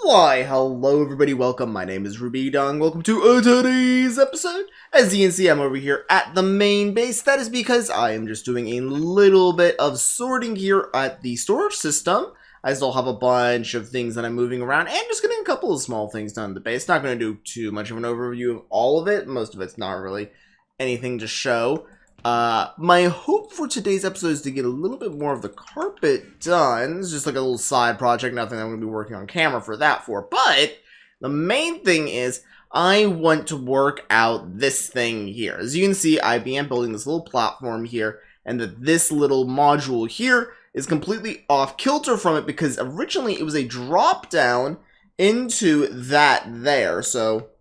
Why, hello everybody, welcome, my name is Rubydung, welcome to today's episode. As you can see, I'm over here at the main base. That is because I am just doing a little bit of sorting here at the storage system. I still have a bunch of things that I'm moving around, and just getting a couple of small things done at the base. Not going to do too much of an overview of all of it, most of it's not really anything to show. My hope for today's episode is to get a little bit more of the carpet done. It's just like a little side project, nothing I'm going to be working on camera for that for. But the main thing is I want to work out this thing here. As you can see, I began building this little platform here, and that this little module here is completely off kilter from it because originally it was a drop down into that there. So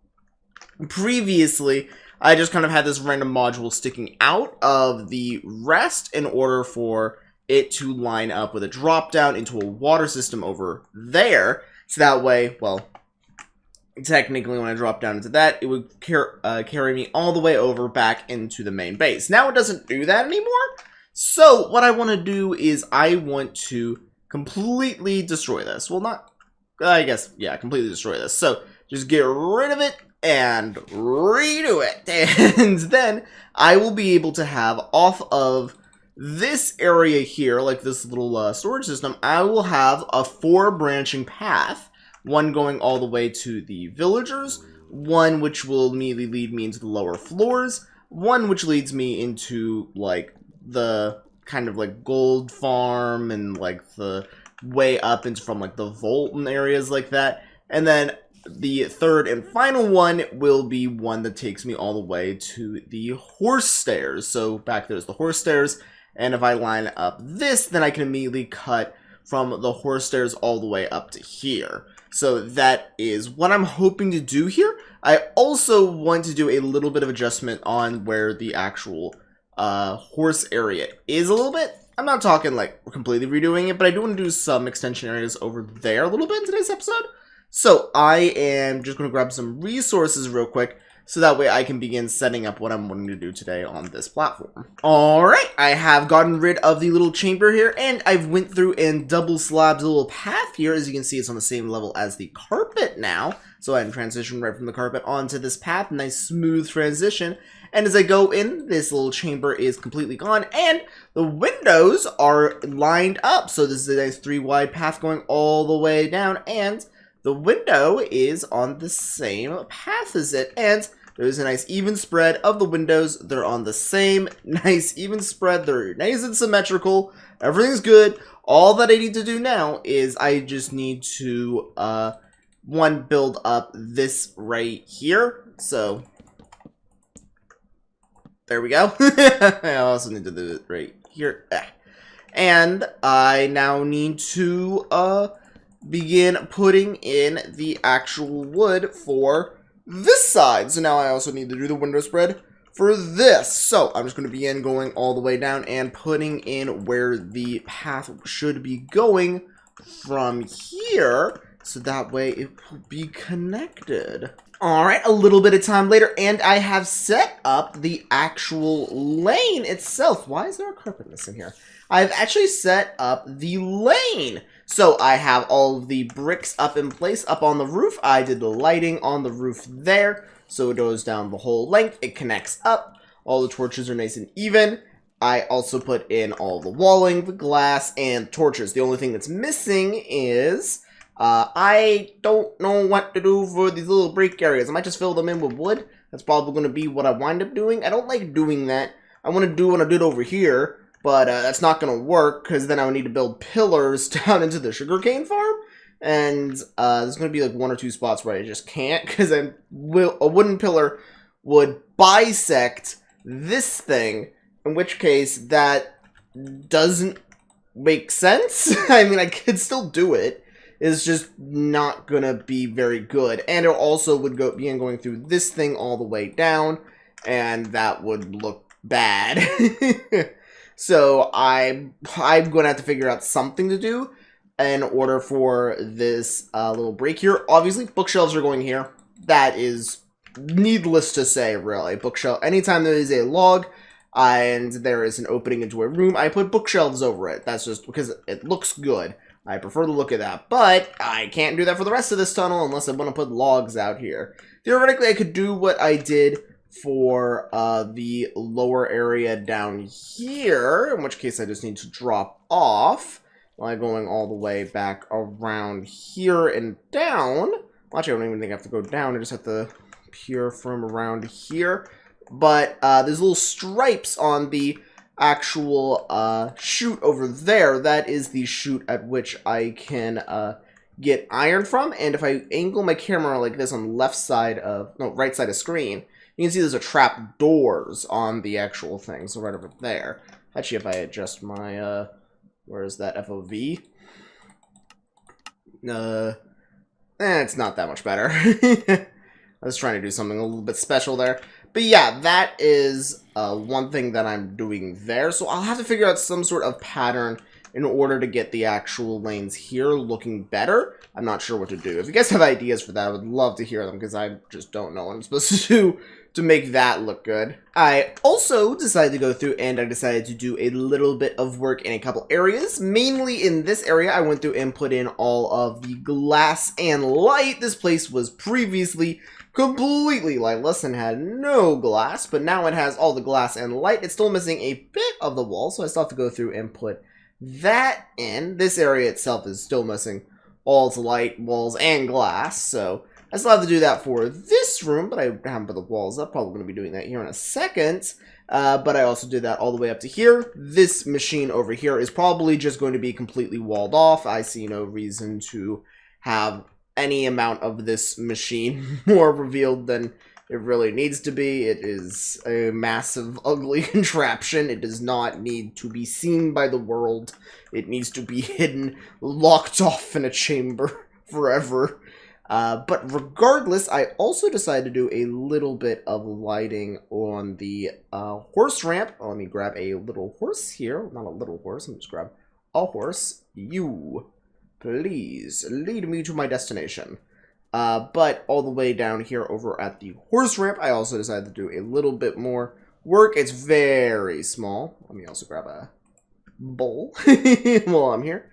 previously I just kind of had this random module sticking out of the rest in order for it to line up with a drop down into a water system over there. So that way, well, technically when I drop down into that, it would carry me all the way over back into the main base. Now it doesn't do that anymore. So what I want to do is I want to completely destroy this. Well, not, I guess, yeah, completely destroy this. So just get rid of it and redo it, and then I will be able to have off of this area here, like this little storage system, I will have a 4 branching path, one going all the way to the villagers, one which will immediately lead me into the lower floors, one which leads me into like the kind of like gold farm and like the way up into from like the vault and areas like that, and then the third and final one will be one that takes me all the way to the horse stairs. So back there's the horse stairs, and if I line up this, then I can immediately cut from the horse stairs all the way up to here. So that is what I'm hoping to do here. I also want to do a little bit of adjustment on where the actual horse area is a little bit. I'm not talking like completely redoing it, but I do want to do some extension areas over there a little bit in today's episode. So I am just going to grab some resources real quick so that way I can begin setting up what I'm wanting to do today on this platform. Alright, I have gotten rid of the little chamber here, and I've went through and double slabbed the little path here. As you can see, it's on the same level as the carpet now. So I can transition right from the carpet onto this path, nice smooth transition. And as I go in, this little chamber is completely gone, and the windows are lined up. So this is a nice 3-wide path going all the way down, and the window is on the same path as it, and there's a nice even spread of the windows. They're on the same nice even spread. They're nice and symmetrical. Everything's good. All that I need to do now is I just need to, build up this right here. So there we go. I also need to do it right here. And I now need to, begin putting in the actual wood for this side. So now I also need to do the window spread for this. So I'm just going to begin going all the way down and putting in where the path should be going from here. So that way it will be connected. Alright, a little bit of time later, and I have set up the actual lane itself. Why is there a carpet missing here? I've actually set up the lane. So I have all of the bricks up in place up on the roof. I did the lighting on the roof there. So it goes down the whole length. It connects up. All the torches are nice and even. I also put in all the walling, the glass, and torches. The only thing that's missing is I don't know what to do for these little break areas. I might just fill them in with wood. That's probably going to be what I wind up doing. I don't like doing that. I want to do what I did over here. But that's not going to work, because then I would need to build pillars down into the sugarcane farm. And there's going to be like 1 or 2 spots where I just can't, because a wooden pillar would bisect this thing. In which case, that doesn't make sense. I mean, I could still do it. It's just not going to be very good. And it also would begin going through this thing all the way down. And that would look bad. So I'm going to have to figure out something to do in order for this little break here. Obviously, bookshelves are going here. That is needless to say, really. Bookshelf. Anytime there is a log and there is an opening into a room, I put bookshelves over it. That's just because it looks good. I prefer the look of that, but I can't do that for the rest of this tunnel unless I want to put logs out here. Theoretically, I could do what I did for the lower area down here, in which case I just need to drop off by going all the way back around here and down. Well, actually, I don't even think I have to go down. I just have to peer from around here. But there's little stripes on the actual chute over there. That is the chute at which I can get iron from. And if I angle my camera like this on the left side of, no, right side of screen, you can see there's a trap doors on the actual thing. So right over there. Actually, if I adjust my, where is that FOV? It's not that much better. I was trying to do something a little bit special there. But yeah, that is one thing that I'm doing there. So I'll have to figure out some sort of pattern in order to get the actual lanes here looking better. I'm not sure what to do. If you guys have ideas for that, I would love to hear them, because I just don't know what I'm supposed to do to make that look good. I also decided to go through and I decided to do a little bit of work in a couple areas. Mainly in this area, I went through and put in all of the glass and light. This place was previously completely lightless and had no glass, but now it has all the glass and light. It's still missing a bit of the wall, so I still have to go through and put that in. This area itself is still missing all its light, walls, and glass, so I still have to do that for this room, but I haven't put the walls up. Probably going to be doing that here in a second. But I also did that all the way up to here. This machine over here is probably just going to be completely walled off. I see no reason to have any amount of this machine more revealed than it really needs to be. It is a massive, ugly contraption. It does not need to be seen by the world. It needs to be hidden, locked off in a chamber forever. But regardless, I also decided to do a little bit of lighting on the horse ramp. Let me grab a little horse here. Not a little horse. Let me just grab a horse. You, please, lead me to my destination. But all the way down here over at the horse ramp, I also decided to do a little bit more work. It's very small. Let me also grab a bowl while I'm here.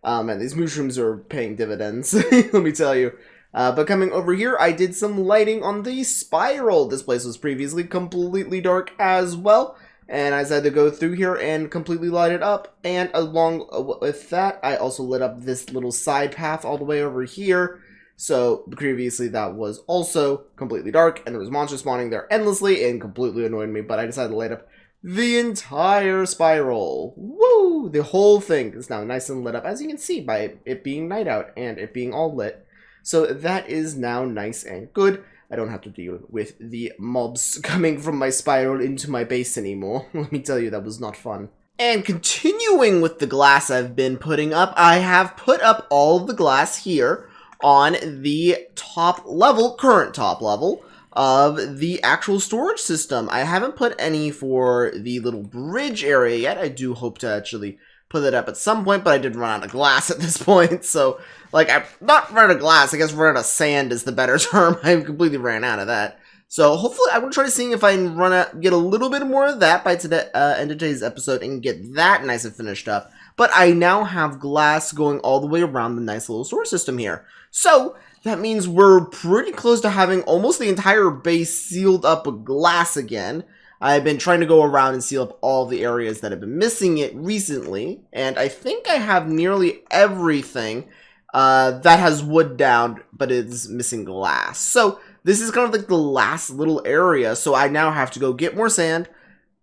And these mushrooms are paying dividends, let me tell you. But coming over here, I did some lighting on the spiral. This place was previously completely dark as well. And I decided to go through here and completely light it up. And along with that, I also lit up this little side path all the way over here. So previously that was also completely dark, and there was monsters spawning there endlessly and completely annoyed me. But I decided to light up the entire spiral. Woo! The whole thing is now nice and lit up, as you can see by it being night out and it being all lit. So that is now nice and good. I don't have to deal with the mobs coming from my spiral into my base anymore. Let me tell you, that was not fun. And continuing with the glass I've been putting up, I have put up all of the glass here on the top level, current top level, of the actual storage system. I haven't put any for the little bridge area yet. I do hope to actually put it up at some point, but I did run out of glass at this point, so, like, I'm not run out of glass, I guess run out of sand is the better term. I completely ran out of that. So hopefully I'm going to try to see if I can get a little bit more of that by today, end of today's episode and get that nice and finished up. But I now have glass going all the way around the nice little storage system here. So that means we're pretty close to having almost the entire base sealed up with glass again. I've been trying to go around and seal up all the areas that have been missing it recently, and I think I have nearly everything that has wood down, but is missing glass. So this is kind of like the last little area, so I now have to go get more sand.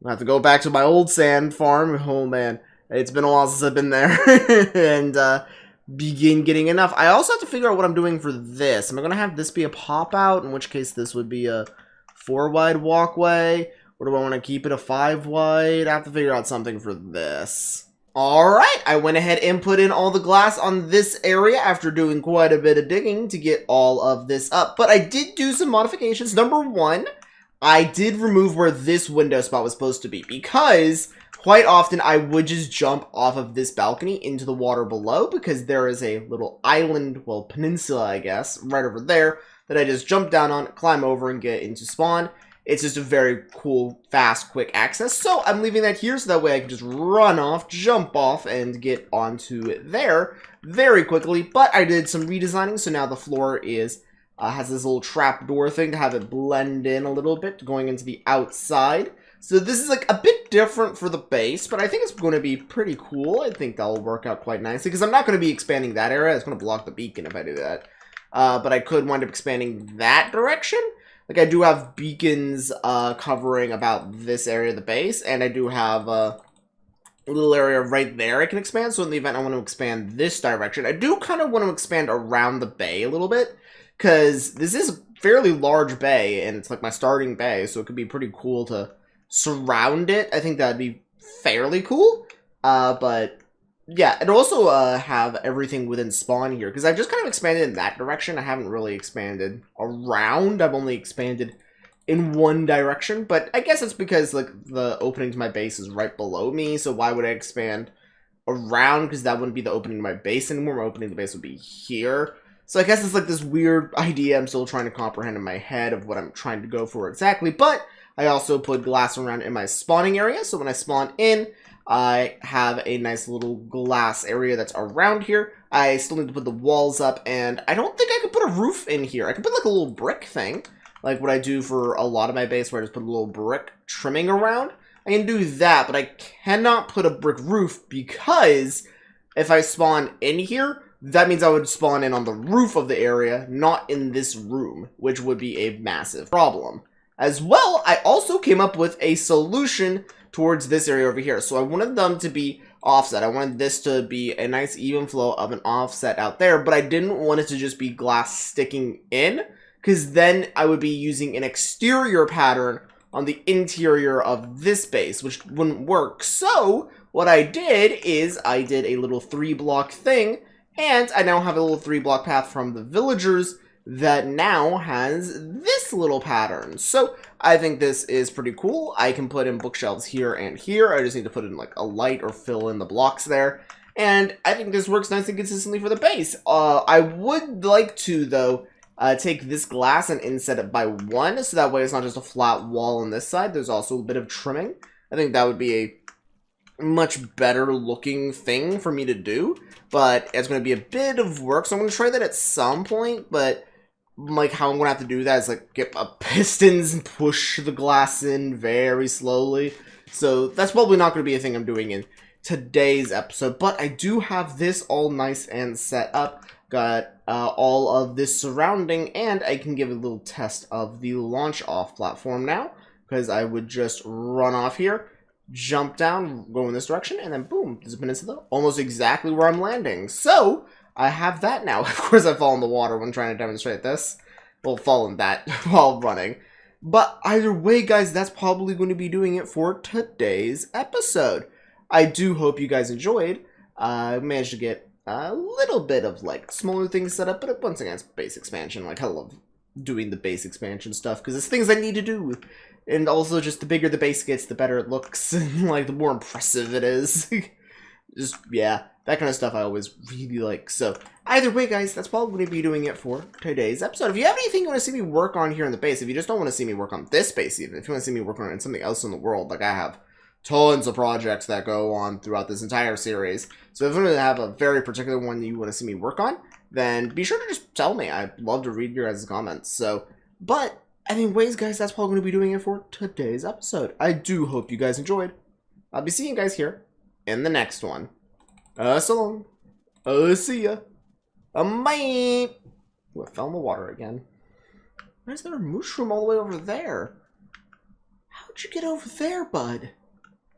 I have to go back to my old sand farm. Oh man, it's been a while since I've been there, and begin getting enough. I also have to figure out what I'm doing for this. Am I going to have this be a pop-out, in which case this would be a 4-wide walkway? Or do I want to keep it a 5-wide? I have to figure out something for this. Alright, I went ahead and put in all the glass on this area after doing quite a bit of digging to get all of this up. But I did do some modifications. Number one, I did remove where this window spot was supposed to be, because quite often I would just jump off of this balcony into the water below, because there is a little island, well, peninsula, I guess, right over there that I just jump down on, climb over, and get into spawn. It's just a very cool, fast, quick access. So I'm leaving that here so that way I can just run off, jump off, and get onto it there. very quickly, but I did some redesigning, so now the floor is has this little trapdoor thing to have it blend in a little bit going into the outside. So this is like a bit different for the base, but I think it's going to be pretty cool. I think that'll work out quite nicely, because I'm not going to be expanding that area. It's going to block the beacon if I do that. But I could wind up expanding that direction. Like, I do have beacons covering about this area of the base, and I do have a little area right there I can expand. So in the event I want to expand this direction, I do kind of want to expand around the bay a little bit, because this is a fairly large bay, and it's like my starting bay, so it could be pretty cool to surround it. I think that'd be fairly cool. But yeah, and also have everything within spawn here, because I've just kind of expanded in that direction. I haven't really expanded around. I've only expanded in one direction, but I guess it's because like the opening to my base is right below me, so why would I expand around? Because that wouldn't be the opening to my base anymore. My opening to the base would be here. So I guess it's like this weird idea I'm still trying to comprehend in my head of what I'm trying to go for exactly, but I also put glass around in my spawning area, so when I spawn in, I have a nice little glass area that's around here. I still need to put the walls up, and I don't think I could put a roof in here. I could put like a little brick thing, like what I do for a lot of my base, where I just put a little brick trimming around. I can do that, but I cannot put a brick roof, because if I spawn in here, that means I would spawn in on the roof of the area, not in this room, which would be a massive problem. As well, I also came up with a solution towards this area over here. So I wanted them to be offset. I wanted this to be a nice even flow of an offset out there, but I didn't want it to just be glass sticking in, because then I would be using an exterior pattern on the interior of this base, which wouldn't work. So what I did is I did a little 3-block thing, and I now have a little 3-block path from the villagers that now has this little pattern. So I think this is pretty cool. I can put in bookshelves here and here. I just need to put in like a light or fill in the blocks there. And I think this works nice and consistently for the base. I would like to, though, take this glass and inset it by 1, so that way it's not just a flat wall on this side. There's also a bit of trimming. I think that would be a much better looking thing for me to do, but it's going to be a bit of work, so I'm going to try that at some point. But like how I'm going to have to do that is like get pistons and push the glass in very slowly, so that's probably not going to be a thing I'm doing in today's episode. But I do have this all nice and set up, got all of this surrounding, and I can give a little test of the launch off platform now, because I would just run off here, jump down, go in this direction, and then boom, there's a peninsula almost exactly where I'm landing. So I have that now. Of course, I fall in the water when trying to demonstrate this. Well, fall in that while running. But either way, guys, that's probably going to be doing it for today's episode. I do hope you guys enjoyed. I managed to get a little bit of like smaller things set up, but once again, it's base expansion. Like, I love doing the base expansion stuff because it's things I need to do. And also, just the bigger the base gets, the better it looks, and like the more impressive it is. Just, yeah, that kind of stuff I always really like. So, either way, guys, that's probably going to be doing it for today's episode. If you have anything you want to see me work on here in the base, if you just don't want to see me work on this base even, if you want to see me work on something else in the world, like I have tons of projects that go on throughout this entire series. So if you want to have a very particular one that you want to see me work on, then be sure to just tell me. I'd love to read your guys' comments. So, but anyways, guys, that's probably going to be doing it for today's episode. I do hope you guys enjoyed. I'll be seeing you guys here in the next one. So long. See ya. Bye. Ooh, I fell in the water again. Why is there a mushroom all the way over there? How'd you get over there, bud?